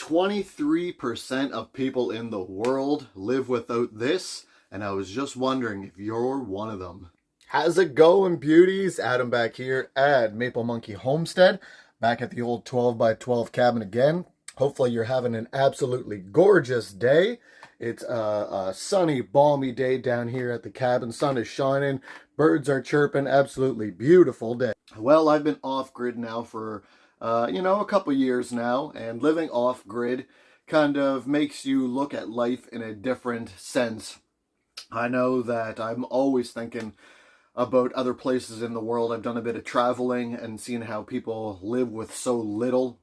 23% of people in the world live without this, and I was just wondering if you're one of them. How's it going, beauties? Adam back here at Maple Monkey Homestead, back at the old 12 by 12 cabin again. Hopefully you're having an absolutely gorgeous day. It's a sunny, balmy day down here at the cabin. Sun is shining, birds are chirping, absolutely beautiful day. Well, I've been off-grid now for a couple years now, and living off-grid kind of makes you look at life in a different sense. I know that I'm always thinking about other places in the world. I've done a bit of traveling and seen how people live with so little.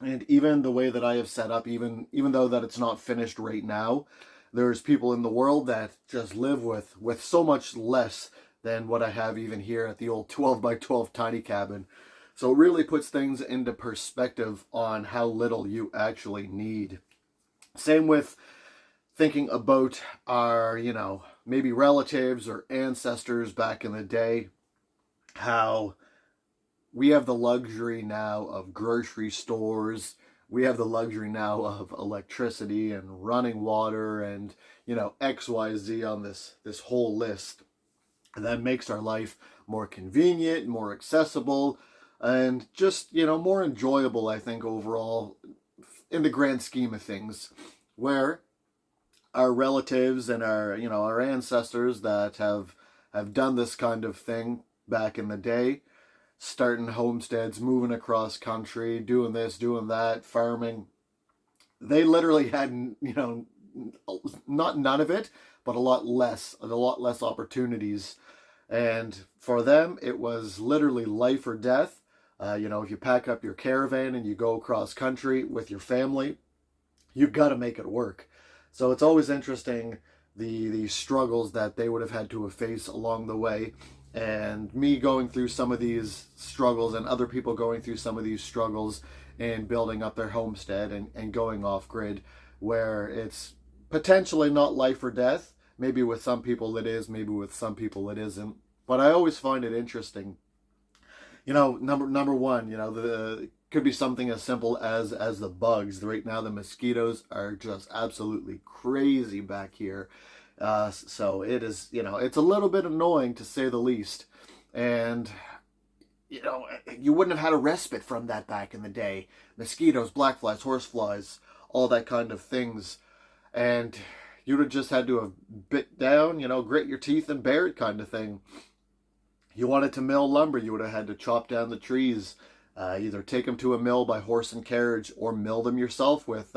And even the way that I have set up, even though that it's not finished right now, there's people in the world that just live with so much less than what I have even here at the old 12 by 12 tiny cabin. So it really puts things into perspective on how little you actually need. Same with thinking about our, maybe relatives or ancestors back in the day, how we have the luxury now of grocery stores. We have the luxury now of electricity and running water and, XYZ on this whole list. And that makes our life more convenient, more accessible, and just, more enjoyable, I think, overall, in the grand scheme of things, where our relatives and our ancestors that have done this kind of thing back in the day, starting homesteads, moving across country, doing this, doing that, farming, they literally had, not none of it, but a lot less opportunities. And for them, it was literally life or death. If you pack up your caravan and you go across country with your family, you've got to make it work. So it's always interesting the struggles that they would have had to face along the way. And me going through some of these struggles and other people going through some of these struggles in building up their homestead and going off grid, where it's potentially not life or death. Maybe with some people it is, maybe with some people it isn't. But I always find it interesting. Number one, the could be something as simple as the bugs. Right now the mosquitoes are just absolutely crazy back here. So it is, it's a little bit annoying to say the least. And, you wouldn't have had a respite from that back in the day. Mosquitoes, black flies, horse flies, all that kind of things. And you would have just had to have bit down, grit your teeth and bear it kind of thing. You wanted to mill lumber, you would have had to chop down the trees, either take them to a mill by horse and carriage or mill them yourself with,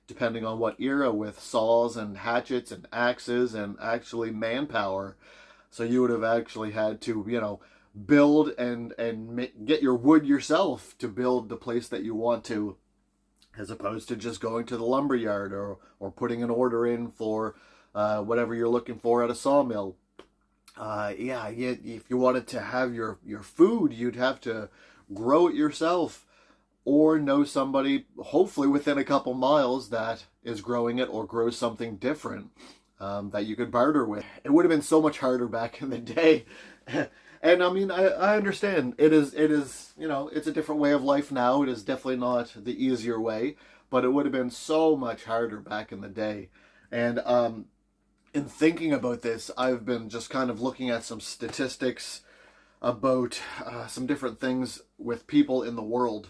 depending on what era, with saws and hatchets and axes and actually manpower. So you would have actually had to, build and get your wood yourself to build the place that you want to, as opposed to just going to the lumber yard or putting an order in for whatever you're looking for at a sawmill. If you wanted to have your food, you'd have to grow it yourself, or know somebody, hopefully within a couple miles, that is growing it or grows something different that you could barter with. It would have been so much harder back in the day. And I mean, I understand it is, it's a different way of life now. It is definitely not the easier way, but it would have been so much harder back in the day. And in thinking about this, I've been just kind of looking at some statistics about some different things with people in the world.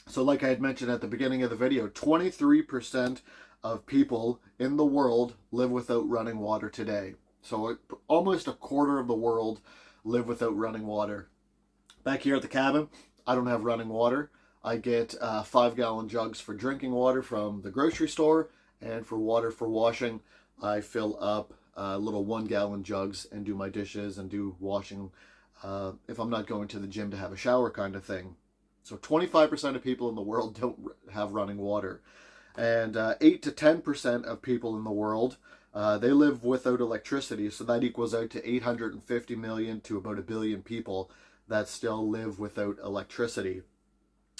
So like I had mentioned at the beginning of the video, 23% of people in the world live without running water today. So almost a quarter of the world live without running water. Back here at the cabin, I don't have running water. I get 5-gallon jugs for drinking water from the grocery store, and for water for washing, I fill up little 1-gallon jugs and do my dishes and do washing if I'm not going to the gym to have a shower kind of thing. So 25% of people in the world don't have running water. And 8 to 10% of people in the world, they live without electricity. So that equals out to 850 million to about 1 billion people that still live without electricity.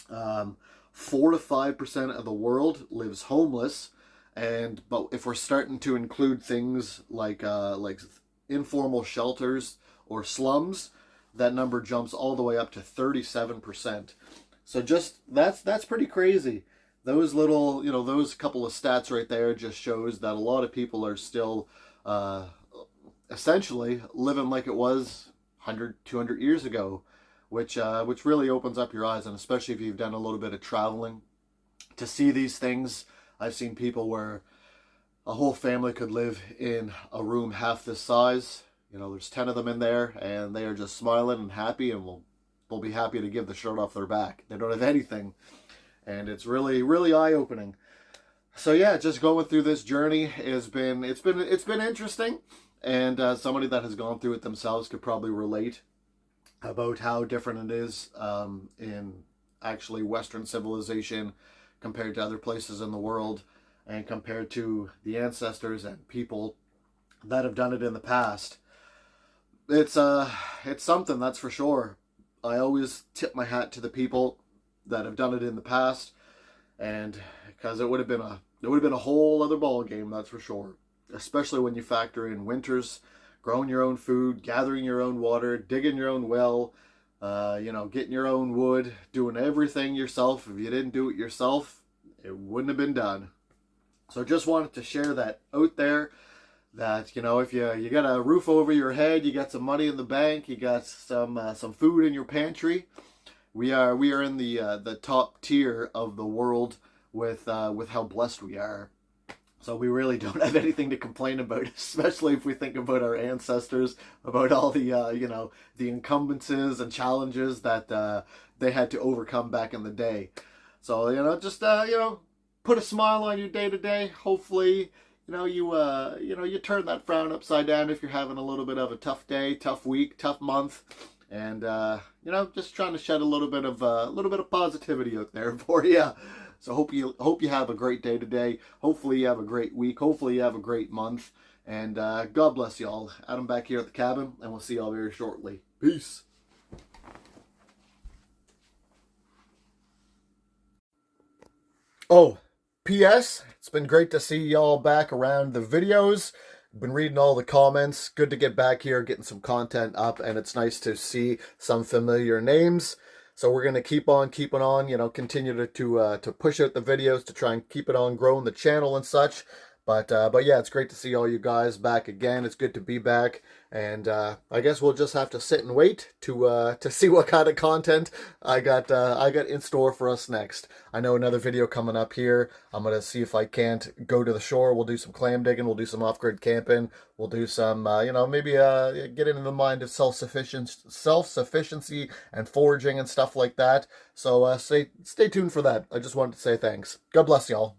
4 to 5% of the world lives homeless. But if we're starting to include things like informal shelters or slums, that number jumps all the way up to 37%. So just that's pretty crazy those little, those couple of stats right there just shows that a lot of people are still essentially living like it was 100, 200 years ago, which really opens up your eyes, and especially if you've done a little bit of traveling to see these things. I've seen people where a whole family could live in a room half this size. There's 10 of them in there, and they are just smiling and happy, and will be happy to give the shirt off their back. They don't have anything, and it's really, really eye-opening. So yeah, just going through this journey it's been interesting, and somebody that has gone through it themselves could probably relate about how different it is in actually Western civilization compared to other places in the world, and compared to the ancestors and people that have done it in the past. It's something, that's for sure. I always tip my hat to the people that have done it in the past, and because it would have been a whole other ball game, that's for sure. Especially when you factor in winters, growing your own food, gathering your own water, digging your own well, getting your own wood, doing everything yourself. If you didn't do it yourself, it wouldn't have been done. So just wanted to share that out there, that if you got a roof over your head, you got some money in the bank, you got some food in your pantry, we are in the top tier of the world with how blessed we are. So we really don't have anything to complain about, especially if we think about our ancestors, about all the the encumbrances and challenges that they had to overcome back in the day. So just put a smile on your day to day. Hopefully, you turn that frown upside down if you're having a little bit of a tough day, tough week, tough month, and just trying to shed a little bit of positivity out there for you. So hope you have a great day today. Hopefully you have a great week. Hopefully you have a great month, and God bless y'all. Adam back here at the cabin, and we'll see y'all very shortly. Peace. Oh, P.S. It's been great to see y'all back around the videos. Been reading all the comments. Good to get back here, getting some content up, and it's nice to see some familiar names. So we're going to keep on keeping on, continue to push out the videos to try and keep it on growing the channel and such. But yeah, it's great to see all you guys back again. It's good to be back, and I guess we'll just have to sit and wait to see what kind of content I got in store for us next. I know another video coming up here. I'm gonna see if I can't go to the shore. We'll do some clam digging. We'll do some off-grid camping. We'll do some maybe get into the mind of self-sufficiency and foraging and stuff like that. So stay tuned for that. I just wanted to say thanks. God bless y'all.